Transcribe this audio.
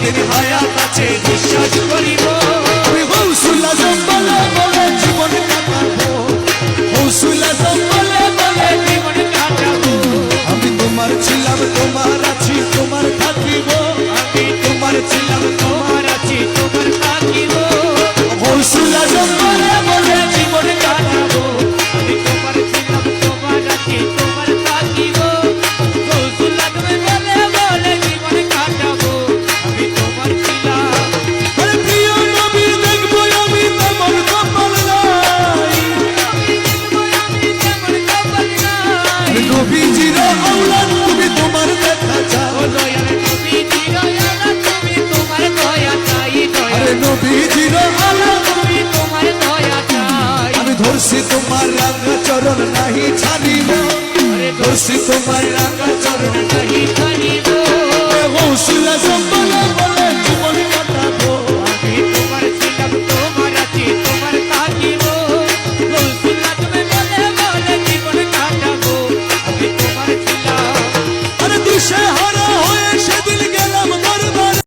যতদিন হায়াত আছে বিশ্বাস করিব আমি হৌসুল আজম বলে বলে জীবন কাটাবো, হৌসুল আজম বলে বলে জীবন কাটাবো। আমি তোমার ছিলাম তোমার আছি তোমার থাকিব, আমি তোমার ছিলাম তোমার আছি তোমার থাকিব। হৌসুল আজম বলে বলে জীবন কাটাবো। আমি তোমার ছিলাম তোমার আছি তোমার থাকিব। গৌসুল আজম বলে বলে জীবন কাটাবো। আমি তোমার ছিলাম। আরে প্রিয় নবী দেখবো আমি তেমন কপাল নাই, আমি তেমন কপাল নাই। নবীজির আওলাদ তুমি তোমার দেখা চাও, ও দয়াল নবীজির আওলাদ তুমি তোমার দয়া চাই দয়াল। আরে নবীজির আওলাদ তুমি তোমার দয়া চাই। আমি ধরছি তোমার রাঙা চরণ নাহি ছাড়িব, আরে ধরছি তোমার রাঙা চরণ নাহি ছাড়িব।